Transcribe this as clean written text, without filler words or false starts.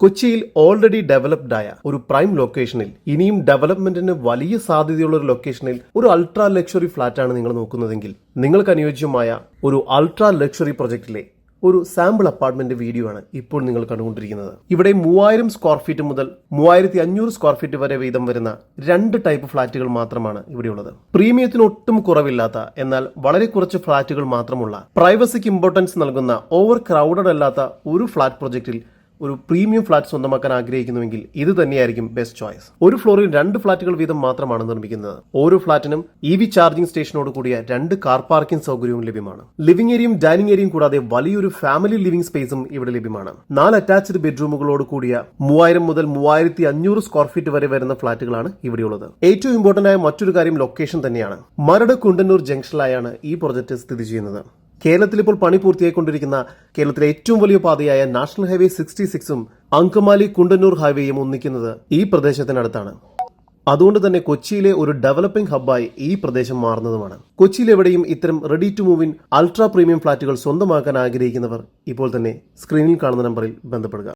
കൊച്ചിയിൽ already developed ആയ ഒരു പ്രൈം ലൊക്കേഷനിൽ ഇനിയും ഡെവലപ്മെന്റിന് വലിയ സാധ്യതയുള്ള ഒരു ലൊക്കേഷനിൽ ഒരു അൾട്രാ ലക്ഷറി ഫ്ളാറ്റാണ് നിങ്ങൾ നോക്കുന്നതെങ്കിൽ നിങ്ങൾക്ക് അനുയോജ്യമായ ഒരു അൾട്രാ ലക്ഷറി പ്രൊജക്ടിലെ ഒരു സാമ്പിൾ അപ്പാർട്ട്മെന്റ് വീഡിയോ ആണ് ഇപ്പോൾ നിങ്ങൾ കണ്ടുകൊണ്ടിരിക്കുന്നത്. ഇവിടെ 3000 സ്ക്വയർ ഫീറ്റ് മുതൽ 3500 സ്ക്വയർ ഫീറ്റ് വരെ വീതം വരുന്ന 2 ടൈപ്പ് ഫ്ളാറ്റുകൾ മാത്രമാണ് ഇവിടെയുള്ളത്. പ്രീമിയത്തിന് ഒട്ടും കുറവില്ലാത്ത എന്നാൽ വളരെ കുറച്ച് ഫ്ളാറ്റുകൾ മാത്രമുള്ള പ്രൈവസിക്ക് ഇമ്പോർട്ടൻസ് നൽകുന്ന ഓവർ ക്രൗഡഡ് അല്ലാത്ത ഒരു ഫ്ളാറ്റ് പ്രൊജക്ടിൽ ഒരു പ്രീമിയം ഫ്ളാറ്റ് സ്വന്തമാക്കാൻ ആഗ്രഹിക്കുന്നുവെങ്കിൽ ഇത് തന്നെയായിരിക്കും ബെസ്റ്റ് ചോയ്സ്. ഒരു ഫ്ലോറിൽ 2 ഫ്ളാറ്റുകൾ വീതം മാത്രമാണ് നിർമ്മിക്കുന്നത്. ഓരോ ഫ്ളാറ്റിനും EV ചാർജിംഗ് സ്റ്റേഷനോട് കൂടിയ 2 കാർ പാർക്കിംഗ് സൗകര്യവും ലഭ്യമാണ്. ലിവിംഗ് ഏരിയയും ഡൈനിങ് ഏരിയയും കൂടാതെ വലിയൊരു ഫാമിലി ലിവിംഗ് സ്പേസും ഇവിടെ ലഭ്യമാണ്. 4 അറ്റാച്ച്ഡ് ബെഡ്റൂമുകളോട് കൂടിയ 3000 മുതൽ 3500 സ്ക്വയർ ഫീറ്റ് വരെ വരുന്ന ഫ്ളാറ്റുകളാണ് ഇവിടെയുള്ളത്. ഏറ്റവും ഇമ്പോർട്ടന്റ് ആയ മറ്റൊരു കാര്യം ലൊക്കേഷൻ തന്നെയാണ്. മരട് കുണ്ടന്നൂർ ജംഗ്ഷനിലായാണ് ഈ പ്രൊജക്ട് സ്ഥിതി ചെയ്യുന്നത്. കേരളത്തിൽ ഇപ്പോൾ പണി പൂർത്തിയായിക്കൊണ്ടിരിക്കുന്ന കേരളത്തിലെ ഏറ്റവും വലിയ പാതയായ നാഷണൽ ഹൈവേ 66ഉം അങ്കമാലി കുണ്ടന്നൂർ ഹൈവേയും ഒന്നിക്കുന്നത് ഈ പ്രദേശത്തിനടുത്താണ്. അതുകൊണ്ട് തന്നെ കൊച്ചിയിലെ ഒരു ഡെവലപ്പിംഗ് ഹബ്ബായി ഈ പ്രദേശം മാറുന്നതുമാണ്. കൊച്ചിയിൽ എവിടെയും ഇത്തരം ready to move in ultra premium ഫ്ളാറ്റുകൾ സ്വന്തമാക്കാൻ ആഗ്രഹിക്കുന്നവർ ഇപ്പോൾ തന്നെ സ്ക്രീനിൽ കാണുന്ന നമ്പറിൽ ബന്ധപ്പെടുക.